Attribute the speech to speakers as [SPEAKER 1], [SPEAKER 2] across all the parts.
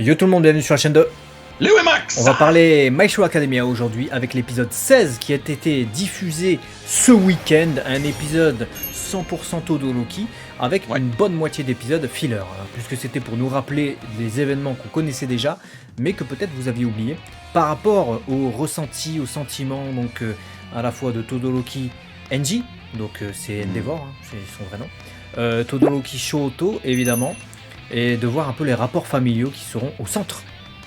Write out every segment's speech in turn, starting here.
[SPEAKER 1] Yo tout le monde, bienvenue sur la chaîne de
[SPEAKER 2] Léo et Max.
[SPEAKER 1] On va parler My Hero Academia aujourd'hui avec l'épisode 16 qui a été diffusé ce week-end, un épisode 100% Todoroki avec une bonne moitié d'épisodes filler, puisque c'était pour nous rappeler des événements qu'on connaissait déjà, mais que peut-être vous aviez oublié, par rapport au ressenti, au sentiment, donc à la fois de Todoroki Enji, donc c'est Endeavor, c'est son vrai nom, Todoroki Shoto évidemment, et de voir un peu les rapports familiaux qui seront au centre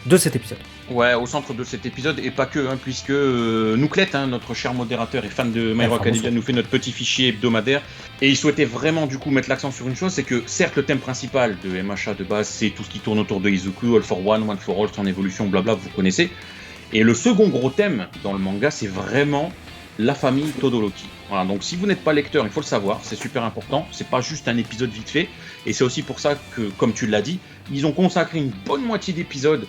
[SPEAKER 1] de cet épisode.
[SPEAKER 2] Ouais, au centre de cet épisode, et pas que, puisque Nouklet, notre cher modérateur et fan de My Hero Academia, nous fait notre petit fichier hebdomadaire, et il souhaitait vraiment du coup mettre l'accent sur une chose, c'est que certes le thème principal de MHA de base, c'est tout ce qui tourne autour de Izuku, All for One, One for All, son évolution, blabla, vous connaissez, et le second gros thème dans le manga, c'est vraiment la famille Todoroki. Voilà, donc si vous n'êtes pas lecteur, il faut le savoir, c'est super important, c'est pas juste un épisode vite fait, et c'est aussi pour ça que, comme tu l'as dit, ils ont consacré une bonne moitié d'épisodes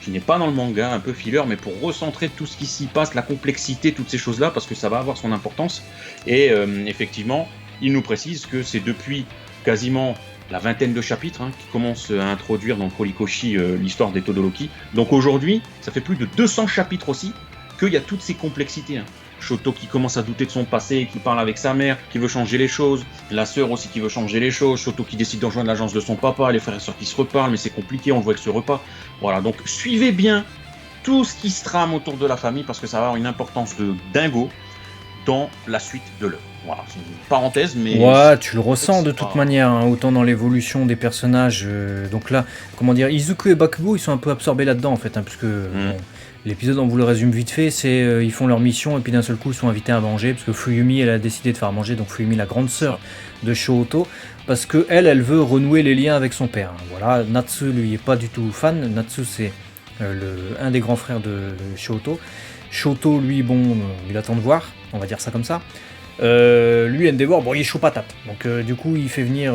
[SPEAKER 2] qui n'est pas dans le manga, un peu filler, mais pour recentrer tout ce qui s'y passe, la complexité, toutes ces choses-là, parce que ça va avoir son importance. Et effectivement, il nous précise que c'est depuis quasiment la vingtaine de chapitres qui commencent à introduire dans Horikoshi l'histoire des Todoroki. Donc aujourd'hui, ça fait plus de 200 chapitres aussi, qu'il y a toutes ces complexités. Shoto qui commence à douter de son passé, qui parle avec sa mère, qui veut changer les choses, la sœur aussi qui veut changer les choses, Shoto qui décide de rejoindre l'agence de son papa, les frères et sœurs qui se reparlent, mais c'est compliqué, on le voit avec ce repas. Voilà, donc suivez bien tout ce qui se trame autour de la famille, parce que ça va avoir une importance de dingo dans la suite de l'œuvre. Voilà, c'est une parenthèse, mais...
[SPEAKER 1] Ouais, tu le ressens de toute manière, autant dans l'évolution des personnages, donc là, comment dire, Izuku et Bakugo, ils sont un peu absorbés là-dedans en fait, puisque... Bon, l'épisode, on vous le résume vite fait, c'est ils font leur mission et puis d'un seul coup ils sont invités à manger parce que Fuyumi elle a décidé de faire manger, donc Fuyumi la grande sœur de Shoto, parce que elle veut renouer les liens avec son père. Voilà, Natsu lui est pas du tout fan. Natsu c'est un des grands frères de Shoto. Shoto lui bon, il attend de voir, on va dire ça comme ça. Lui Endeavor, bon il est chaud patate, donc du coup il fait venir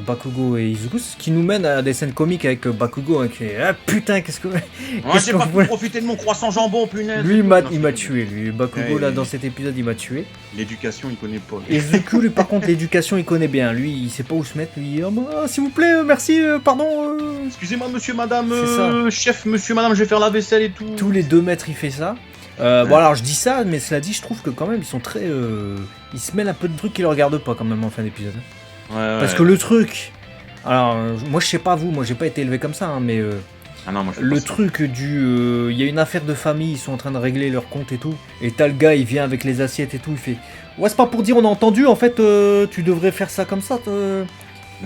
[SPEAKER 1] Bakugo et Izuku, ce qui nous mène à des scènes comiques avec Bakugo qui est ah putain qu'est-ce que
[SPEAKER 2] j'ai pas pu profiter de mon croissant jambon, punaise.
[SPEAKER 1] Lui il m'a tué, lui Bakugo là dans cet épisode il m'a tué.
[SPEAKER 2] L'éducation il connaît pas.
[SPEAKER 1] Izuku lui par contre l'éducation il connaît bien, lui il sait pas où se mettre, lui s'il vous plaît merci pardon
[SPEAKER 2] excusez-moi monsieur madame chef monsieur madame je vais faire la vaisselle et tout.
[SPEAKER 1] Tous les 2 mètres il fait ça. Bon alors je dis ça, mais cela dit je trouve que quand même ils sont très... ils se mêlent un peu de trucs qui les regardent pas quand même en fin d'épisode. Parce que le truc... Alors moi je sais pas vous, moi j'ai pas été élevé comme ça, mais...
[SPEAKER 2] non, moi,
[SPEAKER 1] le truc du... Il y a une affaire de famille, ils sont en train de régler leur compte et tout, et t'as le gars, il vient avec les assiettes et tout, il fait... Ouais c'est pas pour dire on a entendu, en fait tu devrais faire ça comme ça,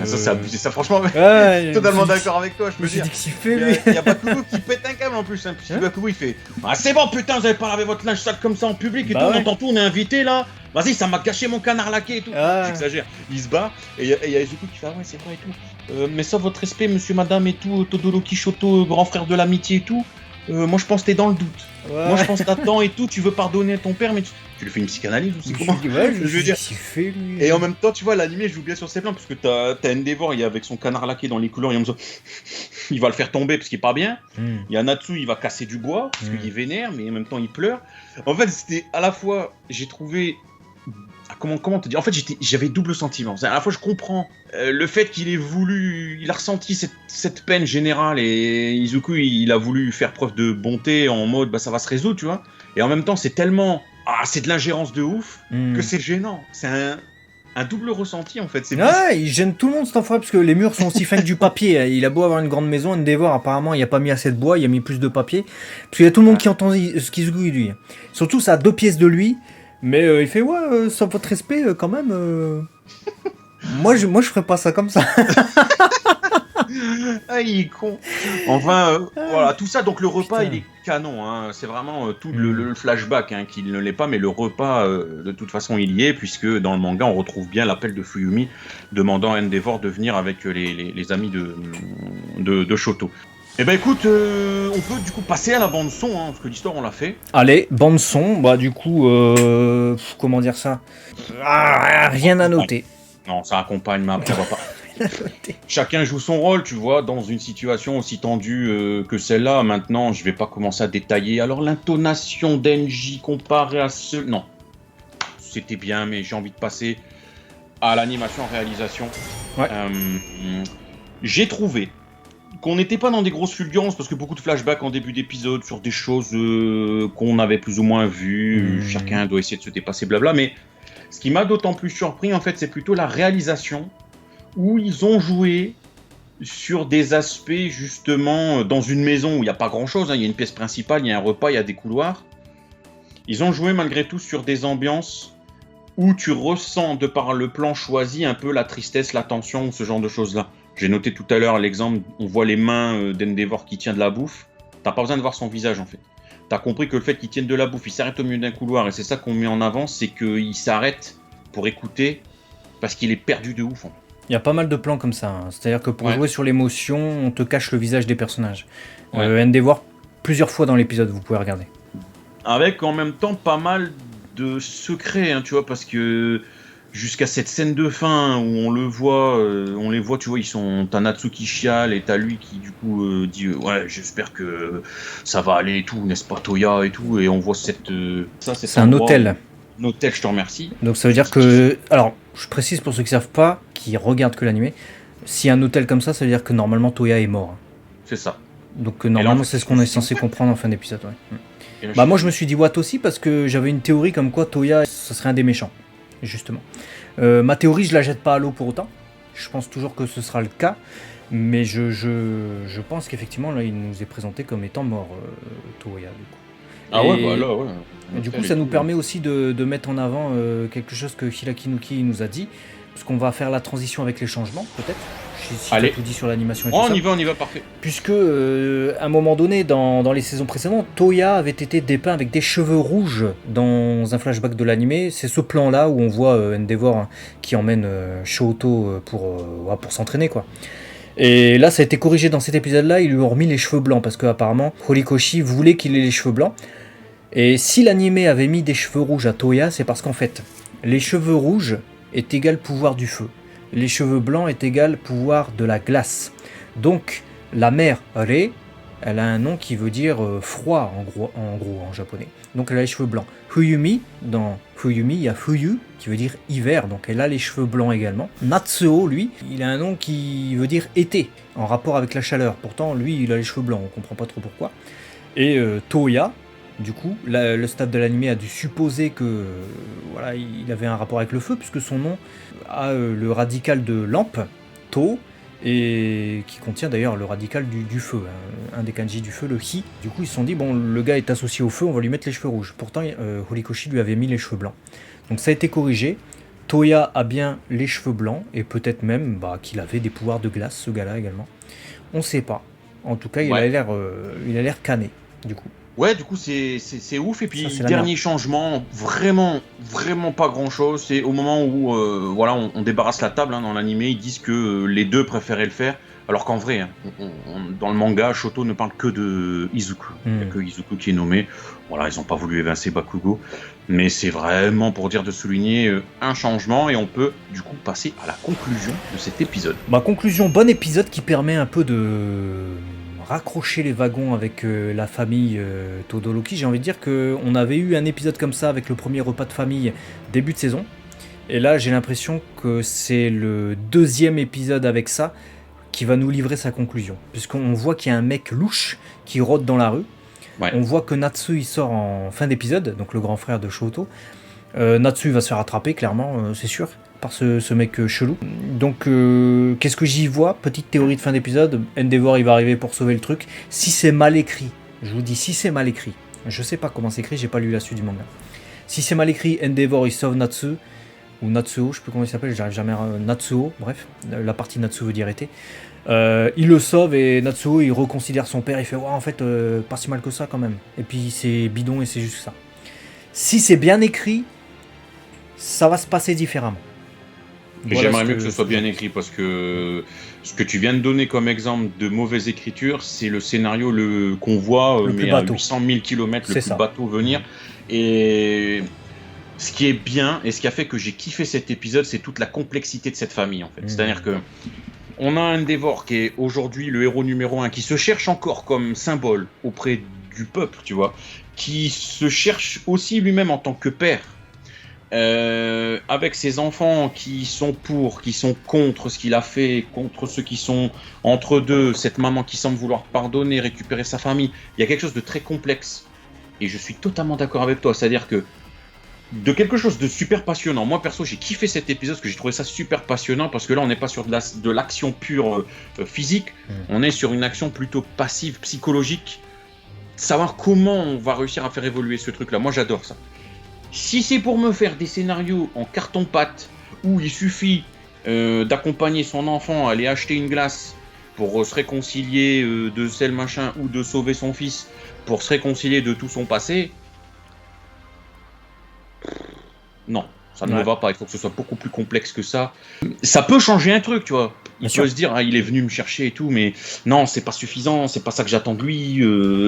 [SPEAKER 2] ça c'est abusé, ça franchement, totalement d'accord avec toi, je me
[SPEAKER 1] suis dit que s'il fait lui.
[SPEAKER 2] Il y a Bakugo qui pète un câble en plus, puis Bakugo il fait c'est bon putain, vous avez pas lavé votre linge sale comme ça en public et tout, on entend tout, on est invité là, vas-y ça m'a gâché mon canard laqué et tout, j'exagère, il se bat, et il y a Izuku qui fait ouais c'est vrai et tout, mais ça votre respect monsieur madame et tout, Todoroki Shoto, grand frère de l'amitié et tout, moi je pense que t'es dans le doute, moi je pense que t'attends et tout, tu veux pardonner à ton père mais tu lui fais une psychanalyse ou c'est comment?
[SPEAKER 1] Je veux dire. Fait, lui.
[SPEAKER 2] Et en même temps, tu vois, l'animé joue bien sur ses plans, parce que t'as Endeavor, il est avec son canard laqué dans les couleurs, il va le faire tomber parce qu'il est pas bien. Il y a Natsu, il va casser du bois, parce qu'il est vénère, mais en même temps, il pleure. En fait, c'était à la fois, j'ai trouvé... Comment te dire? En fait, j'avais double sentiment. À la fois, je comprends le fait qu'il ait voulu... Il a ressenti cette peine générale, et Izuku, il a voulu faire preuve de bonté en mode, ça va se résoudre, tu vois. Et en même temps, c'est tellement... c'est de l'ingérence de ouf que c'est gênant. C'est un double ressenti en fait.
[SPEAKER 1] Il gêne tout le monde cet enfoiré parce que les murs sont aussi fins que du papier. Il a beau avoir une grande maison, Endeavor apparemment il a pas mis assez de bois, il a mis plus de papier. Parce qu'il y a tout le monde qui entend ce qu'il se gouille lui. Surtout ça a 2 pièces de lui, mais il fait sans votre respect quand même. moi je ferais pas ça comme ça.
[SPEAKER 2] Il est con. Enfin, voilà, tout ça, donc le repas, il est canon, c'est vraiment tout le flashback qui ne l'est pas, mais le repas, de toute façon, il y est, puisque dans le manga, on retrouve bien l'appel de Fuyumi demandant à Endeavor de venir avec les amis de Shoto. Eh ben écoute, on peut du coup passer à la bande son, parce que l'histoire, on l'a fait.
[SPEAKER 1] Allez, bande son, du coup, comment dire ça, rien à noter.
[SPEAKER 2] Non, ça accompagne, mais après, on va pas... Chacun joue son rôle, tu vois, dans une situation aussi tendue que celle-là. Maintenant, je vais pas commencer à détailler. Alors, l'intonation d'Enji comparée à ce... Non, c'était bien, mais j'ai envie de passer à l'animation-réalisation. J'ai trouvé qu'on n'était pas dans des grosses fulgurances, parce que beaucoup de flashbacks en début d'épisode sur des choses qu'on avait plus ou moins vues, chacun doit essayer de se dépasser, blabla, mais ce qui m'a d'autant plus surpris, en fait, c'est plutôt la réalisation, où ils ont joué sur des aspects, justement, dans une maison où il n'y a pas grand-chose, hein, il y a une pièce principale, il y a un repas, il y a des couloirs. Ils ont joué, malgré tout, sur des ambiances où tu ressens, de par le plan choisi, un peu la tristesse, la tension, ce genre de choses-là. J'ai noté tout à l'heure l'exemple, on voit les mains d'Endeavor qui tient de la bouffe. T'as pas besoin de voir son visage, en fait. T'as compris que le fait qu'il tienne de la bouffe, il s'arrête au milieu d'un couloir, et c'est ça qu'on met en avant, c'est qu'il s'arrête pour écouter, parce qu'il est perdu de ouf, en fait.
[SPEAKER 1] Il y a pas mal de plans comme ça, hein. C'est-à-dire que pour jouer sur l'émotion, on te cache le visage des personnages. Endeavor, plusieurs fois dans l'épisode, vous pouvez regarder.
[SPEAKER 2] Avec en même temps pas mal de secrets, hein, tu vois, parce que jusqu'à cette scène de fin où on les voit, tu vois, ils sont, t'as Natsu qui chiale et t'as lui qui du coup dit ouais, j'espère que ça va aller et tout, n'est-ce pas Toya et tout, et on voit cette ça
[SPEAKER 1] c'est un hôtel.
[SPEAKER 2] Un hôtel, je te remercie.
[SPEAKER 1] Donc ça veut dire que, alors je précise pour ceux qui savent pas, qui regardent que l'animé, si un hôtel comme ça veut dire que normalement Toya est mort.
[SPEAKER 2] C'est ça.
[SPEAKER 1] Donc normalement là, c'est ce qu'on est censé comprendre en fin d'épisode. Ouais. Bah moi je me suis dit what aussi parce que j'avais une théorie comme quoi Toya ce serait un des méchants, justement. Ma théorie je la jette pas à l'eau pour autant. Je pense toujours que ce sera le cas, mais je pense qu'effectivement là il nous est présenté comme étant mort, Toya du coup.
[SPEAKER 2] Ah ouais, bah là, ouais.
[SPEAKER 1] Et du coup, ça nous permet aussi de mettre en avant quelque chose que Hilakinuki nous a dit, parce qu'on va faire la transition avec les changements, peut-être. Si tu as tout dit sur l'animation et tout ça.
[SPEAKER 2] On y va, parfait.
[SPEAKER 1] Puisque, à un moment donné, dans les saisons précédentes, Toya avait été dépeint avec des cheveux rouges dans un flashback de l'animé. C'est ce plan-là où on voit Endeavor qui emmène Shoto pour s'entraîner, quoi. Et là, ça a été corrigé dans cet épisode-là, ils lui ont remis les cheveux blancs, parce qu'apparemment, Horikoshi voulait qu'il ait les cheveux blancs. Et si l'animé avait mis des cheveux rouges à Toya, c'est parce qu'en fait, les cheveux rouges est égal pouvoir du feu. Les cheveux blancs est égal pouvoir de la glace. Donc, la mère Re, elle a un nom qui veut dire froid, en gros, en japonais. Donc, elle a les cheveux blancs. Fuyumi, dans Fuyumi, il y a Fuyu, qui veut dire hiver, donc elle a les cheveux blancs également. Natsuo, lui, il a un nom qui veut dire été, en rapport avec la chaleur. Pourtant, lui, il a les cheveux blancs, on comprend pas trop pourquoi. Et Toya, du coup, le staff de l'anime a dû supposer que voilà, il avait un rapport avec le feu, puisque son nom a le radical de lampe, To, et qui contient d'ailleurs le radical du feu, hein, un des kanji du feu, le Hi. Du coup, ils se sont dit, bon, le gars est associé au feu, on va lui mettre les cheveux rouges. Pourtant, Horikoshi lui avait mis les cheveux blancs. Donc ça a été corrigé. Toya a bien les cheveux blancs, et peut-être même qu'il avait des pouvoirs de glace, ce gars-là également. On sait pas. En tout cas, il a l'air cané, du coup.
[SPEAKER 2] Ouais, du coup, c'est ouf. Et puis, dernier changement, vraiment pas grand-chose. C'est au moment où on débarrasse la table, hein, dans l'animé, ils disent que les deux préféraient le faire. Alors qu'en vrai, hein, dans le manga, Shoto ne parle que de Izuku. Il n'y a que Izuku qui est nommé. Voilà, ils n'ont pas voulu évincer Bakugo. Mais c'est vraiment pour dire de souligner un changement. Et on peut, du coup, passer à la conclusion de cet épisode.
[SPEAKER 1] Conclusion, bon épisode qui permet un peu de raccrocher les wagons avec la famille Todoroki. J'ai envie de dire qu'on avait eu un épisode comme ça avec le premier repas de famille début de saison. Et là, j'ai l'impression que c'est le deuxième épisode avec ça qui va nous livrer sa conclusion. Puisqu'on voit qu'il y a un mec louche qui rôde dans la rue. Ouais. On voit que Natsu il sort en fin d'épisode, donc le grand frère de Shoto. Natsu va se faire attraper, clairement, c'est sûr, par ce mec chelou. Donc, qu'est-ce que j'y vois ? Petite théorie de fin d'épisode, Endeavor il va arriver pour sauver le truc. Si c'est mal écrit, je vous dis, si c'est mal écrit, je sais pas comment c'est écrit, j'ai pas lu la suite du manga. Si c'est mal écrit, Endeavor il sauve Natsu, ou Natsuo, je sais plus comment il s'appelle, j'arrive jamais à... Natsuo, bref, la partie Natsu veut dire été. Il le sauve et Natsuo il reconsidère son père, il fait ouais, en fait pas si mal que ça quand même, et puis c'est bidon et c'est juste ça. Si c'est bien écrit, ça va se passer différemment.
[SPEAKER 2] Mais voilà, j'aimerais mieux que ce soit bien écrit, parce que ce que tu viens de donner comme exemple de mauvaise écriture, c'est le scénario qu'on voit mais à 800 000 km le plus bateau venir. Et ce qui est bien et ce qui a fait que j'ai kiffé cet épisode, c'est toute la complexité de cette famille en fait. C'est-à-dire que on a un Endeavor qui est aujourd'hui le héros numéro 1, qui se cherche encore comme symbole auprès du peuple, tu vois, qui se cherche aussi lui-même en tant que père. avec ses enfants qui sont pour, qui sont contre ce qu'il a fait, contre ceux qui sont entre deux, cette maman qui semble vouloir pardonner, récupérer sa famille, il y a quelque chose de très complexe. Et je suis totalement d'accord avec toi, c'est-à-dire que de quelque chose de super passionnant. Moi perso, j'ai kiffé cet épisode parce que j'ai trouvé ça super passionnant parce que là, on n'est pas sur de l'action pure physique, on est sur une action plutôt passive, psychologique. Savoir comment on va réussir à faire évoluer ce truc-là, moi j'adore ça. Si c'est pour me faire des scénarios en carton-pâte où il suffit d'accompagner son enfant à aller acheter une glace pour se réconcilier de celle machin ou de sauver son fils pour se réconcilier de tout son passé, non, ça ne me va pas. Il faut que ce soit beaucoup plus complexe que ça. Ça peut changer un truc, tu vois. Il peut se dire, ah, il est venu me chercher et tout, mais non, c'est pas suffisant, c'est pas ça que j'attends de lui.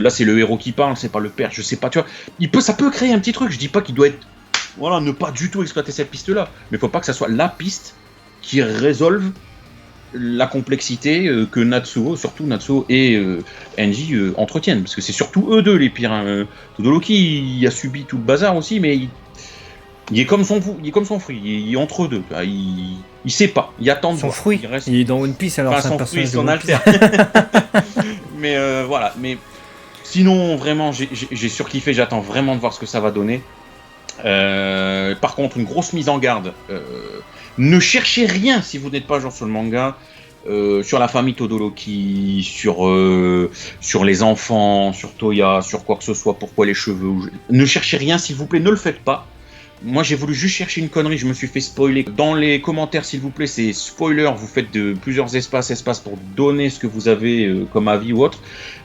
[SPEAKER 2] Là, c'est le héros qui parle, c'est pas le père, je sais pas, tu vois. Ça peut créer un petit truc. Je dis pas qu'il doit être, voilà, ne pas du tout exploiter cette piste-là, mais faut pas que ça soit la piste qui résolve la complexité que Natsuo, surtout Natsuo et Enji entretiennent, parce que c'est surtout eux deux les pires. Hein. Todoroki, il a subi tout le bazar aussi, mais il est comme son fruit, il est entre deux. Il sait pas, il attend de
[SPEAKER 1] son
[SPEAKER 2] voir.
[SPEAKER 1] fruit. Il est dans One Piece alors.
[SPEAKER 2] Enfin, son fruit, son alter. Mais voilà. Mais sinon, vraiment, j'ai surkiffé. J'attends vraiment de voir ce que ça va donner. Par contre, une grosse mise en garde. Ne cherchez rien si vous n'êtes pas genre sur le manga. Sur la famille Todoroki, sur les enfants, sur Toya, sur quoi que ce soit, pourquoi les cheveux. Ne cherchez rien, s'il vous plaît, ne le faites pas. Moi j'ai voulu juste chercher une connerie, je me suis fait spoiler. Dans les commentaires s'il vous plaît, c'est spoiler, vous faites de plusieurs espaces pour donner ce que vous avez comme avis ou autre.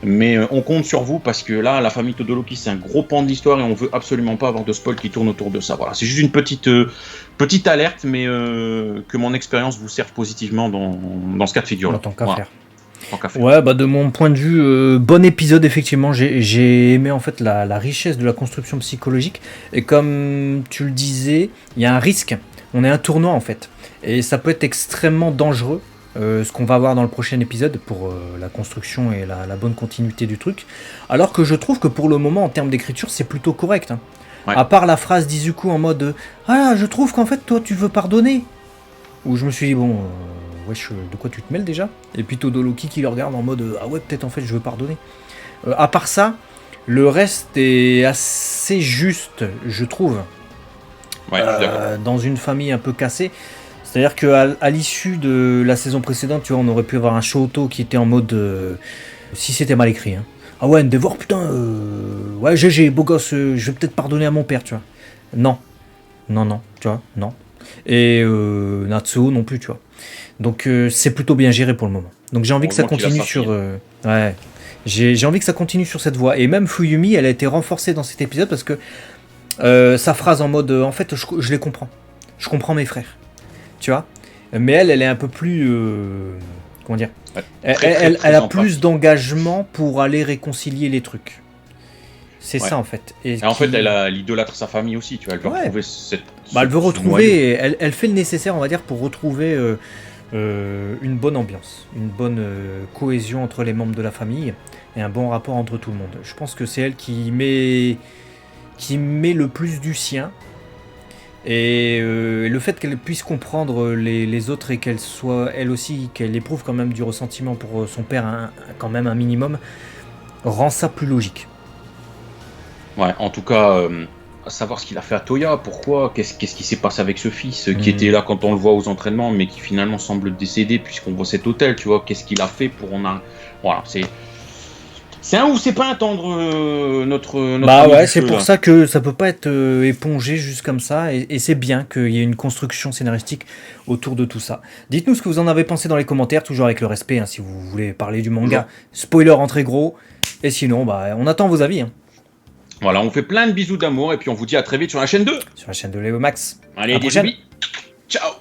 [SPEAKER 2] Mais on compte sur vous parce que là, la famille Todoroki c'est un gros pan de l'histoire et on veut absolument pas avoir de spoil qui tourne autour de ça. Voilà, c'est juste une petite alerte, mais que mon expérience vous serve positivement dans ce cas de figure.
[SPEAKER 1] En tant qu'à faire. Ouais, bah de mon point de vue, bon épisode effectivement. J'ai aimé en fait la richesse de la construction psychologique et comme tu le disais, il y a un risque. On est un tournoi en fait et ça peut être extrêmement dangereux. Ce qu'on va voir dans le prochain épisode pour la construction et la bonne continuité du truc. Alors que je trouve que pour le moment en termes d'écriture c'est plutôt correct. Hein. Ouais. À part la phrase d'Izuku en mode ah je trouve qu'en fait toi tu veux pardonner. Où je me suis dit bon. Wesh, de quoi tu te mêles déjà? Et puis Todoroki qui le regarde en mode ah ouais peut-être en fait je veux pardonner. À part ça, le reste est assez juste, je trouve.
[SPEAKER 2] Ouais, je suis d'accord.
[SPEAKER 1] Dans une famille un peu cassée. C'est-à-dire qu'à l'issue de la saison précédente, tu vois, on aurait pu avoir un Shoto qui était en mode si c'était mal écrit. Hein. Ah ouais, Endeavor, putain, ouais GG, beau gosse, je vais peut-être pardonner à mon père, tu vois. Non, tu vois, non. Et Natsuo non plus, tu vois. Donc c'est plutôt bien géré pour le moment. Donc j'ai envie que ça continue sur ouais. J'ai envie que ça continue sur cette voie. Et même Fuyumi, elle a été renforcée dans cet épisode parce que sa phrase en mode en fait je les comprends. Je comprends mes frères. Tu vois. Mais elle est un peu plus comment dire. Ouais, elle a plus d'engagement pour aller réconcilier les trucs. C'est ça en fait.
[SPEAKER 2] Et en fait, elle idolâtre sa famille aussi, tu vois. Elle veut retrouver
[SPEAKER 1] elle veut retrouver. Elle fait le nécessaire, on va dire, pour retrouver une bonne ambiance, une bonne cohésion entre les membres de la famille et un bon rapport entre tout le monde. Je pense que c'est elle qui met le plus du sien. Et le fait qu'elle puisse comprendre les autres et qu'elle soit elle aussi, qu'elle éprouve quand même du ressentiment pour son père, quand même un minimum, rend ça plus logique.
[SPEAKER 2] Ouais, en tout cas, savoir ce qu'il a fait à Toya, pourquoi, qu'est-ce qui s'est passé avec ce fils qui était là quand on le voit aux entraînements, mais qui finalement semble décédé puisqu'on voit cet hôtel, tu vois, qu'est-ce qu'il a fait pour voilà, c'est un ou c'est pas attendre notre
[SPEAKER 1] bah ouais, c'est pour ça que ça peut pas être épongé juste comme ça, et c'est bien qu'il y ait une construction scénaristique autour de tout ça. Dites-nous ce que vous en avez pensé dans les commentaires, toujours avec le respect, hein, si vous voulez parler du manga. Spoiler en très gros, et sinon, bah on attend vos avis. Hein.
[SPEAKER 2] Voilà, on fait plein de bisous d'amour et puis on vous dit à très vite sur la chaîne 2.
[SPEAKER 1] Sur la chaîne de Léo Max.
[SPEAKER 2] Allez, des bisous. Ciao.